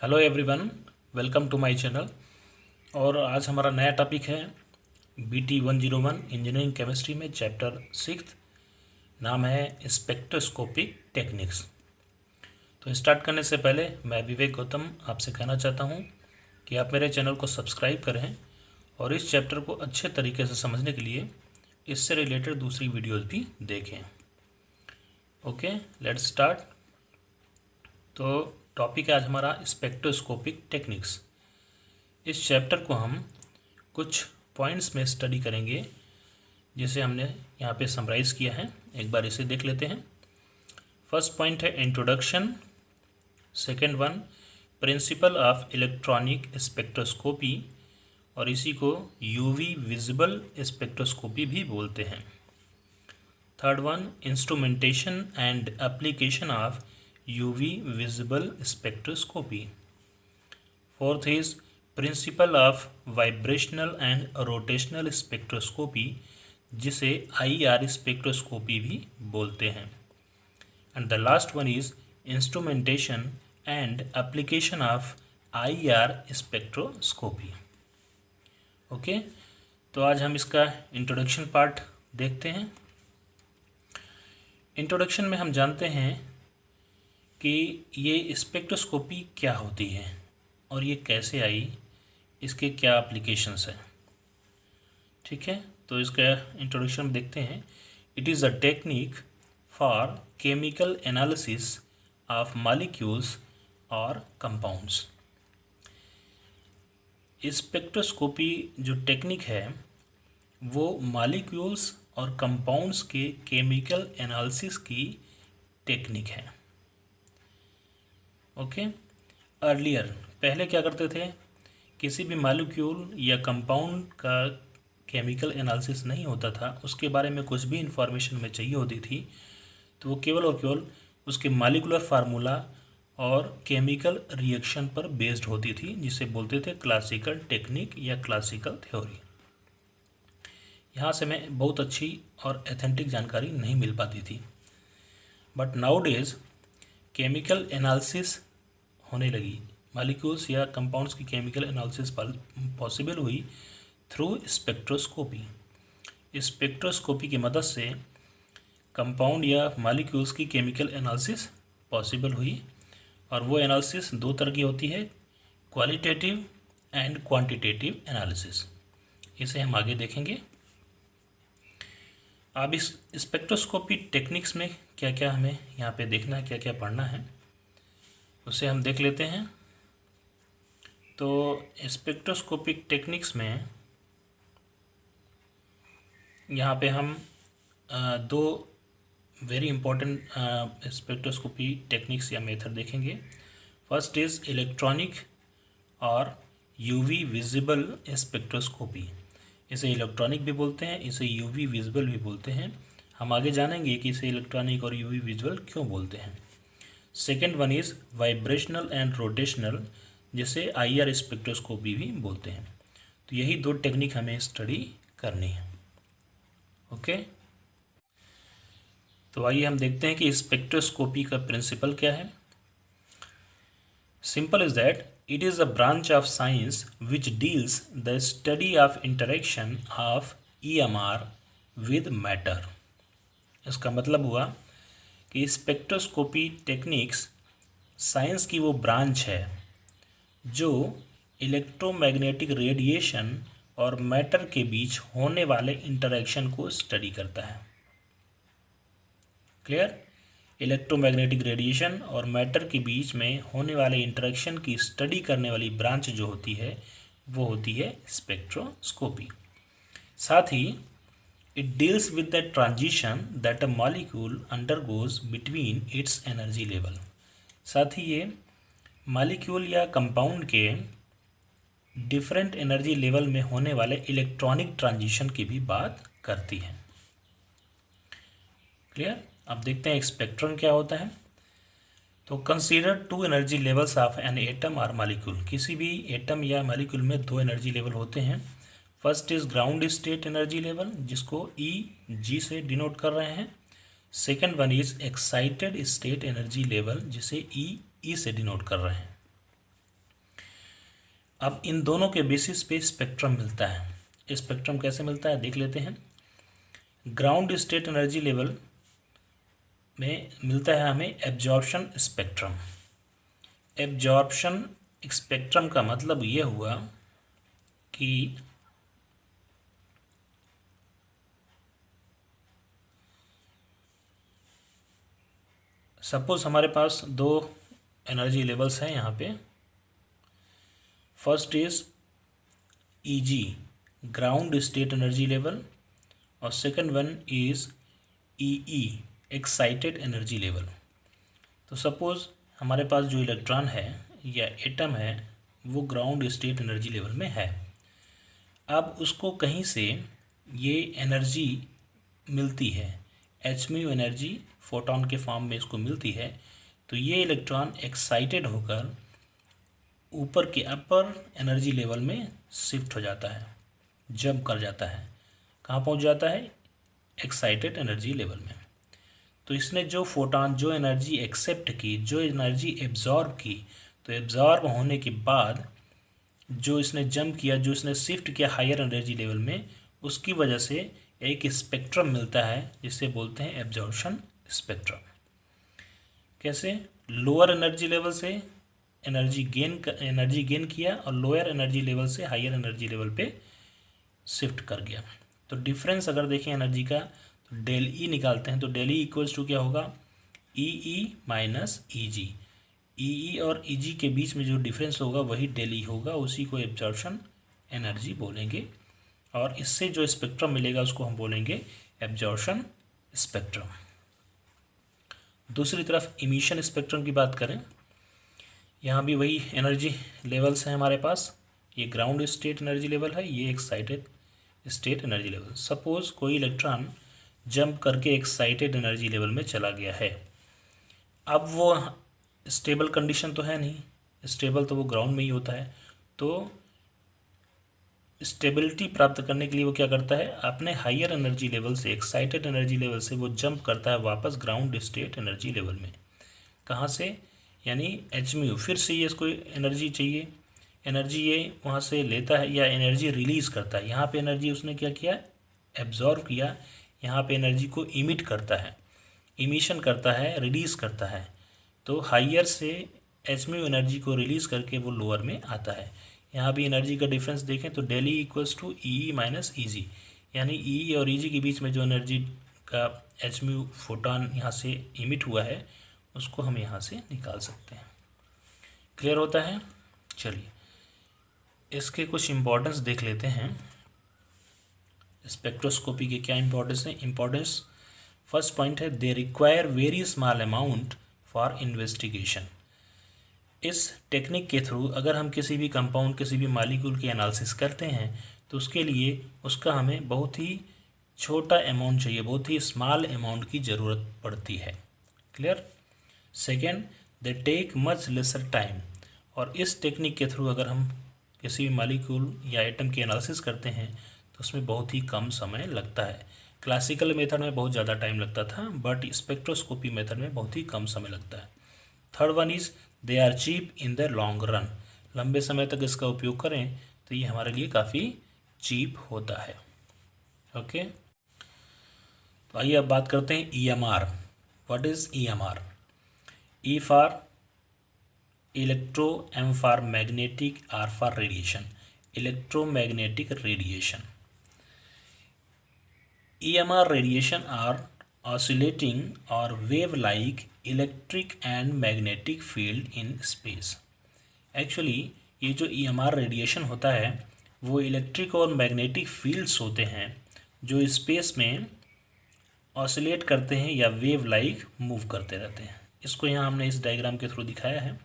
Hello everyone, welcome to my channel. और आज हमारा नया टॉपिक है BT101 इंजीनियरिंग केमिस्ट्री में चैप्टर 6। नाम है स्पेक्ट्रोस्कोपिक टेक्निक्स। तो स्टार्ट करने से पहले मैं विवेक गौतम आपसे कहना चाहता हूं कि आप मेरे चैनल को सब्सक्राइब करें और इस चैप्टर को अच्छे तरीके से समझने के लिए इससे रिलेटेड दूसरी वीडियोज़ भी देखें। Okay, let's start. तो टॉपिक है आज हमारा स्पेक्ट्रोस्कोपिक टेक्निक्स। इस चैप्टर को हम कुछ पॉइंट्स में स्टडी करेंगे जिसे हमने यहाँ पे समराइज़ किया है। एक बार इसे देख लेते हैं। फर्स्ट पॉइंट है introduction. Second one, principle of electronic spectroscopy, और इसी को यूवी विजिबल स्पेक्ट्रोस्कोपी भी बोलते हैं। Third one, instrumentation and application of UV visible spectroscopy. Fourth is principle of vibrational and rotational spectroscopy, जिसे IR स्पेक्ट्रोस्कोपी भी बोलते हैं। And the last one is instrumentation and application of IR spectroscopy. Okay, तो आज हम इसका introduction part देखते हैं। इंट्रोडक्शन में हम जानते हैं कि ये स्पेक्ट्रोस्कोपी क्या होती है और ये कैसे आई, इसके क्या एप्लीकेशंस हैं। ठीक है, तो इसका इंट्रोडक्शन देखते हैं। It is a technique for chemical analysis of molecules और कंपाउंड्स। स्पेक्ट्रोस्कोपी जो टेक्निक है वो मॉलिक्यूल्स और कंपाउंड्स के केमिकल एनालिसिस की टेक्निक है। ओके, अर्लियर पहले क्या करते थे, किसी भी मॉलिक्यूल या कंपाउंड का केमिकल एनालिसिस नहीं होता था, उसके बारे में कुछ भी इंफॉर्मेशन में चाहिए होती थी तो वो केवल और केवल उसके मॉलिक्यूलर फार्मूला और केमिकल रिएक्शन पर बेस्ड होती थी, जिसे बोलते थे क्लासिकल टेक्निक या क्लासिकल थ्योरी। यहाँ से में बहुत अच्छी और एथेंटिक जानकारी नहीं मिल पाती थी। But now days chemical analysis होने लगी, मॉलिक्यूल्स या कंपाउंड्स की केमिकल एनालिसिस पॉसिबल हुई थ्रू स्पेक्ट्रोस्कोपी। स्पेक्ट्रोस्कोपी की मदद से कंपाउंड या मॉलिक्यूल्स की केमिकल एनालिसिस पॉसिबल हुई, और वो एनालिसिस दो तरह की होती है, क्वालिटेटिव एंड क्वांटिटेटिव एनालिसिस। इसे हम आगे देखेंगे। अब इस स्पेक्ट्रोस्कोपी टेक्निक्स में क्या क्या हमें यहाँ पे देखना है, क्या क्या पढ़ना है, उसे हम देख लेते हैं। तो स्पेक्ट्रोस्कोपिक टेक्निक्स में यहाँ पे हम दो वेरी इंपॉर्टेंट स्पेक्ट्रोस्कोपी टेक्निक्स या मेथड देखेंगे। फर्स्ट इज़ इलेक्ट्रॉनिक और यूवी विजिबल स्पेक्ट्रोस्कोपी। इसे इलेक्ट्रॉनिक भी बोलते हैं, इसे यूवी विजिबल भी बोलते हैं। हम आगे जानेंगे कि इसे इलेक्ट्रॉनिक और यूवी विजुअल क्यों बोलते हैं। Second one is vibrational and rotational, जिसे IR स्पेक्ट्रोस्कोपी भी बोलते हैं। तो यही दो टेक्निक हमें स्टडी करनी है। ओके, तो आइए हम देखते हैं कि स्पेक्ट्रोस्कोपी का प्रिंसिपल क्या है। Simple is that it is a branch of science which deals the study of interaction of EMR with matter. इसका मतलब हुआ कि स्पेक्ट्रोस्कोपी टेक्निक्स साइंस की वो ब्रांच है जो इलेक्ट्रोमैग्नेटिक रेडिएशन और मैटर के बीच होने वाले इंटरेक्शन को स्टडी करता है। क्लियर? इलेक्ट्रोमैग्नेटिक रेडिएशन और मैटर के बीच में होने वाले इंटरेक्शन की स्टडी करने वाली ब्रांच जो होती है वो होती है स्पेक्ट्रोस्कोपी। साथ ही it deals with the transition that a molecule undergoes between its energy level। साथ ही ये मॉलिक्यूल या कंपाउंड के डिफरेंट एनर्जी लेवल में होने वाले इलेक्ट्रॉनिक ट्रांजिशन की भी बात करती है। क्लियर? अब देखते हैं स्पेक्ट्रम क्या होता है। तो consider two energy levels of an atom और मॉलिक्यूल। किसी भी एटम या मॉलिक्यूल में दो एनर्जी लेवल होते हैं। First is ground state energy level, जिसको EG से डिनोट कर रहे हैं। Second one is excited state energy level, जिसे EE से डिनोट कर रहे हैं। अब इन दोनों के बेसिस पे स्पेक्ट्रम मिलता है। स्पेक्ट्रम कैसे मिलता है देख लेते हैं। ग्राउंड स्टेट एनर्जी लेवल में मिलता है हमें एब्जॉर्प्शन स्पेक्ट्रम। एब्जॉर्प्शन स्पेक्ट्रम का मतलब ये हुआ कि सपोज हमारे पास दो एनर्जी लेवल्स हैं यहाँ पे। First is E G, ground state energy level, और second one is E E, excited energy level. तो सपोज हमारे पास जो इलेक्ट्रॉन है या एटम है वो ग्राउंड स्टेट एनर्जी लेवल में है। अब उसको कहीं से ये एनर्जी मिलती है, एचम्यू एनर्जी फोटॉन के फॉर्म में इसको मिलती है। तो ये इलेक्ट्रॉन एक्साइटेड होकर ऊपर के अपर एनर्जी लेवल में शिफ्ट हो जाता है, जंप कर जाता है। कहाँ पहुँच जाता है? एक्साइटेड एनर्जी लेवल में। तो इसने जो फोटॉन, जो एनर्जी एक्सेप्ट की, जो एनर्जी एब्जॉर्ब की, तो एब्जॉर्ब होने के बाद जो इसने जंप किया, जो इसने शिफ्ट किया हायर एनर्जी लेवल में, उसकी वजह से एक स्पेक्ट्रम मिलता है जिसे बोलते हैं एब्जॉर्प्शन स्पेक्ट्रम। कैसे? लोअर एनर्जी लेवल से एनर्जी गेन किया और लोअर एनर्जी लेवल से हायर एनर्जी लेवल पे शिफ्ट कर गया। तो डिफरेंस अगर देखें एनर्जी का तो डेल ई निकालते हैं। तो डेल ई इक्वल्स टू क्या होगा? ई ई माइनस ई जी। ई ई और ई जी के बीच में जो डिफरेंस होगा वही डेल ई होगा, उसी को एब्जॉर्प्शन एनर्जी बोलेंगे। और इससे जो स्पेक्ट्रम मिलेगा उसको हम बोलेंगे एब्जॉर्प्शन स्पेक्ट्रम। दूसरी तरफ इमिशन स्पेक्ट्रम की बात करें, यहाँ भी वही एनर्जी लेवल्स हैं हमारे पास। ये ग्राउंड स्टेट एनर्जी लेवल है, ये excited state energy level. Suppose कोई इलेक्ट्रॉन जंप करके एक्साइटेड एनर्जी लेवल में चला गया है। अब वो स्टेबल कंडीशन तो है नहीं, स्टेबल तो वो ग्राउंड में ही होता है। तो स्टेबिलिटी प्राप्त करने के लिए वो क्या करता है? अपने हायर एनर्जी लेवल से, एक्साइटेड एनर्जी लेवल से वो जंप करता है वापस ग्राउंड स्टेट एनर्जी लेवल में। कहाँ से? यानी एचम्यू, फिर से ये इसको एनर्जी चाहिए, एनर्जी ये वहाँ से लेता है या एनर्जी रिलीज़ करता है। यहाँ पे एनर्जी उसने क्या किया? एब्जॉर्व किया। यहाँ पे एनर्जी को इमिट करता है, इमिशन करता है, रिलीज़ करता है। तो हायर से एचम्यू एनर्जी को रिलीज़ करके वो लोअर में आता है। यहाँ भी एनर्जी का डिफरेंस देखें तो del E equals to E minus E G, यानी ई और ई जी के बीच में जो एनर्जी का एचम्यू फोटॉन यहाँ से इमिट हुआ है उसको हम यहाँ से निकाल सकते हैं। क्लियर होता है? चलिए इसके कुछ इम्पोर्टेंस देख लेते हैं। स्पेक्ट्रोस्कोपी के क्या इम्पोर्टेंस है? इम्पोर्टेंस फर्स्ट पॉइंट है, they require very small amount for investigation. इस टेक्निक के थ्रू अगर हम किसी भी कंपाउंड, किसी भी मालिक्यूल की एनालिसिस करते हैं तो उसके लिए उसका हमें बहुत ही छोटा अमाउंट चाहिए, बहुत ही स्मॉल अमाउंट की ज़रूरत पड़ती है। Clear? Second, they take much lesser time. और इस टेक्निक के थ्रू अगर हम किसी भी मालिक्यूल या एटम की एनालिसिस करते हैं तो उसमें बहुत ही कम समय लगता है। क्लासिकल मेथड में बहुत ज़्यादा टाइम लगता था, बट स्पेक्ट्रोस्कोपी मेथड में बहुत ही कम समय लगता है। Third one is they are cheap in the long run. लंबे समय तक इसका उपयोग करें तो ये हमारे लिए काफ़ी चीप होता है। ओके, तो आइए अब बात करते हैं E M R. What is E M R? E for electro, M for magnetic, R for radiation, electromagnetic radiation. EMR radiation are oscillating or wave-like electric and magnetic field in space. Actually ये जो EMR radiation होता है वो electric और magnetic fields होते हैं जो space में ऑसिलेट करते हैं या वेव लाइक मूव करते रहते हैं। इसको यहाँ हमने इस डायग्राम के थ्रू दिखाया है।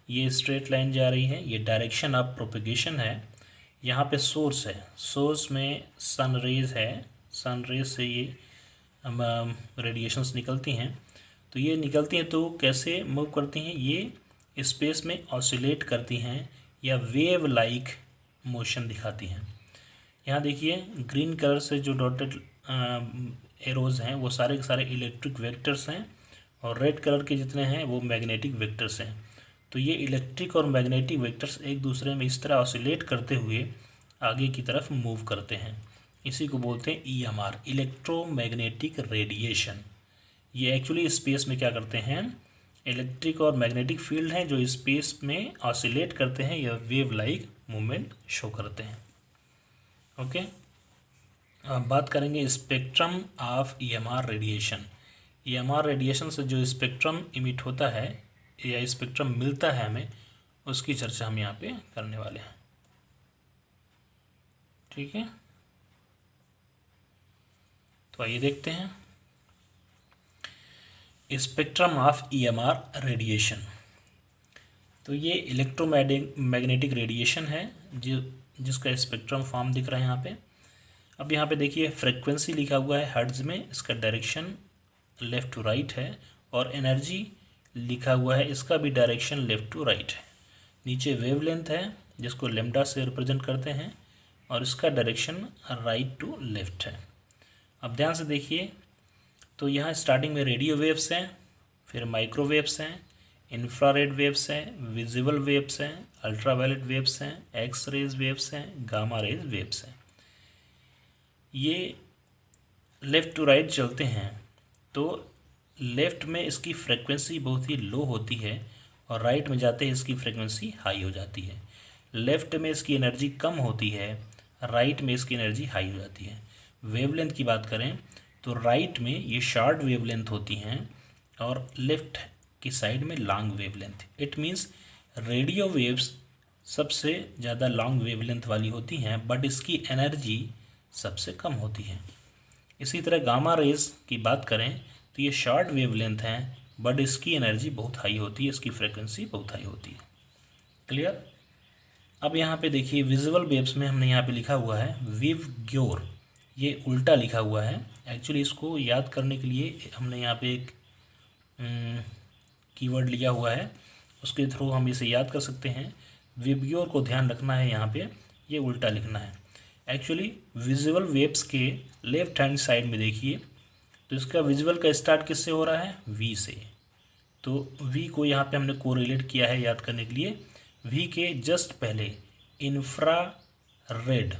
ये स्ट्रेट लाइन जा रही है, ये डायरेक्शन ऑफ प्रोपेगेशन है। यहाँ पे सोर्स है, सोर्स में सन रेज है, सन रेज से ये रेडिएशंस निकलती हैं। तो ये निकलती हैं तो कैसे मूव करती हैं? ये स्पेस में ऑसिलेट करती हैं या वेव लाइक मोशन दिखाती हैं। यहाँ देखिए ग्रीन कलर से जो डॉटेड एरोज हैं वो सारे के सारे इलेक्ट्रिक वेक्टर्स हैं और रेड कलर के जितने हैं वो मैग्नेटिक वेक्टर्स हैं। तो ये इलेक्ट्रिक और मैग्नेटिक वेक्टर्स एक दूसरे में इस तरह ऑसिलेट करते हुए आगे की तरफ मूव करते हैं। इसी को बोलते हैं EMR, इलेक्ट्रोमैग्नेटिक रेडिएशन। ये एक्चुअली स्पेस में क्या करते हैं, इलेक्ट्रिक और मैग्नेटिक फील्ड हैं जो स्पेस में ऑसिलेट करते हैं या वेव लाइक मूवमेंट शो करते हैं। ओके, अब बात करेंगे spectrum of EMR radiation. EMR radiation से जो स्पेक्ट्रम इमिट होता है या स्पेक्ट्रम मिलता है हमें, उसकी चर्चा हम यहाँ पे करने वाले हैं। ठीक है, तो आइए देखते हैं स्पेक्ट्रम ऑफ EMR रेडिएशन। तो ये इलेक्ट्रोमैग्नेटिक रेडिएशन है जिसका स्पेक्ट्रम फॉर्म दिख रहा है यहाँ पे। अब यहाँ पे देखिए फ्रीक्वेंसी लिखा हुआ है हर्ट्ज में, इसका डायरेक्शन लेफ़्ट टू राइट है, और एनर्जी लिखा हुआ है, इसका भी डायरेक्शन लेफ़्ट टू राइट है। नीचे वेवलेंथ है जिसको लेम्डा से रिप्रेजेंट करते हैं, और इसका डायरेक्शन राइट टू लेफ़्ट है। अब ध्यान से देखिए, तो यहाँ स्टार्टिंग में रेडियो वेव्स हैं, फिर माइक्रोवेव्स हैं, इंफ्रारेड वेव्स हैं, विजिबल वेव्स हैं, अल्ट्रावायलेट वेव्स हैं, एक्स रेज वेव्स हैं, गामा रेज वेव्स हैं। ये लेफ़्ट टू राइट चलते हैं, तो लेफ़्ट में इसकी फ्रीक्वेंसी बहुत ही लो होती है और राइट में जाते ही इसकी फ्रीक्वेंसी हाई हो जाती है। लेफ़्ट में इसकी एनर्जी कम होती है, राइट में इसकी एनर्जी हाई हो जाती है। वेवलेंथ की बात करें तो राइट में ये शॉर्ट वेवलेंथ होती हैं और लेफ़्ट की साइड में long wavelength. It means radio waves सबसे ज़्यादा लॉन्ग वेवलेंथ वाली होती हैं, बट इसकी एनर्जी सबसे कम होती है। इसी तरह गामा रेज की बात करें तो ये शॉर्ट वेवलेंथ हैं, बट इसकी एनर्जी बहुत हाई होती है, इसकी फ्रीक्वेंसी बहुत हाई होती है। क्लियर। अब यहाँ पे देखिए विजुअल वेव्स में हमने यहाँ पे लिखा हुआ है विवग्योर, ये उल्टा लिखा हुआ है। एक्चुअली इसको याद करने के लिए हमने यहाँ पे एक कीवर्ड लिया हुआ है, उसके थ्रू हम इसे याद कर सकते हैं। विवग्योर को ध्यान रखना है, यहाँ पे ये उल्टा लिखना है। एक्चुअली विजुअल वेव्स के लेफ्ट हैंड साइड में देखिए, तो इसका विजुअल का स्टार्ट किससे हो रहा है, V से। तो V को यहाँ पे हमने कोरिलेट किया है याद करने के लिए। V के जस्ट पहले इंफ्रारेड,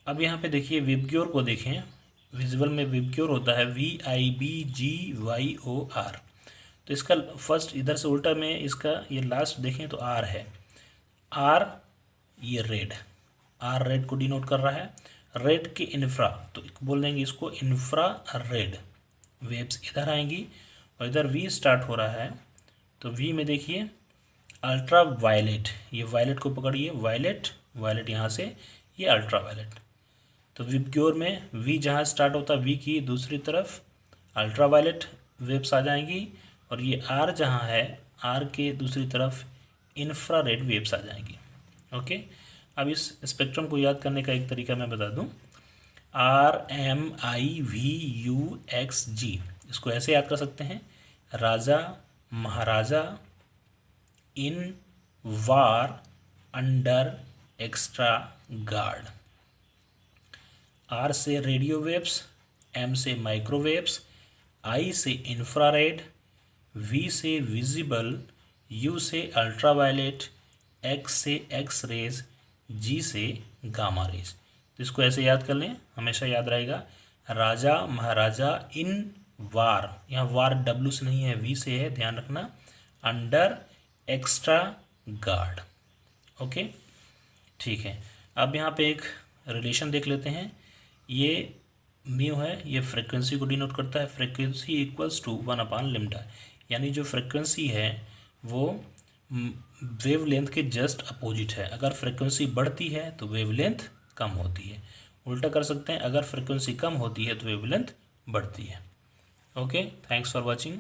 अब यहाँ पे देखिए विबग्योर को देखें, विजुअल में विबग्योर होता है VIBGYOR। तो इसका फर्स्ट इधर से उल्टा में इसका ये लास्ट देखें तो R है, R ये रेड, R रेड को डिनोट कर रहा है। रेड के इंफ्रा, तो बोल देंगे इसको इंफ्रा रेड वेव्स इधर आएंगी, और इधर V स्टार्ट हो रहा है तो V में देखिए अल्ट्रा वायलेट, ये वायलेट को पकड़िए, वायलेट वायलेट यहाँ से, ये अल्ट्रा वायलेट। तो विबग्योर में V जहाँ स्टार्ट होता है V की दूसरी तरफ अल्ट्रा वायलेट वेव्स आ जाएंगी, और ये R जहाँ है R के दूसरी तरफ इंफ्रारेड वेव्स आ जाएंगी। ओके, अब इस स्पेक्ट्रम को याद करने का एक तरीका मैं बता दूं, RMIVUXG, इसको ऐसे याद कर सकते हैं, राजा महाराजा इन वार अंडर एक्स्ट्रा गार्ड। R से रेडियो वेव्स, M से माइक्रोवेव्स, I से इंफ्रारेड, V से विजिबल, U से अल्ट्रावायलेट, X से एक्स रेज, G से गामा रेज। तो इसको ऐसे याद कर लें, हमेशा याद रहेगा, राजा महाराजा इन वार, यहाँ वार W से नहीं है V से है, ध्यान रखना, अंडर एक्स्ट्रा गार्ड। ओके, ठीक है। अब यहाँ पे एक रिलेशन देख लेते हैं, ये म्यू है, ये फ्रीक्वेंसी को डिनोट करता है, फ्रीक्वेंसी इक्वल्स टू 1/λ, यानी जो फ्रीक्वेंसी है वो वेवलेंथ के जस्ट अपोजिट है। अगर फ्रीक्वेंसी बढ़ती है तो वेवलेंथ कम होती है, उल्टा कर सकते हैं, अगर फ्रीक्वेंसी कम होती है तो वेवलेंथ बढ़ती है। Okay, thanks for watching.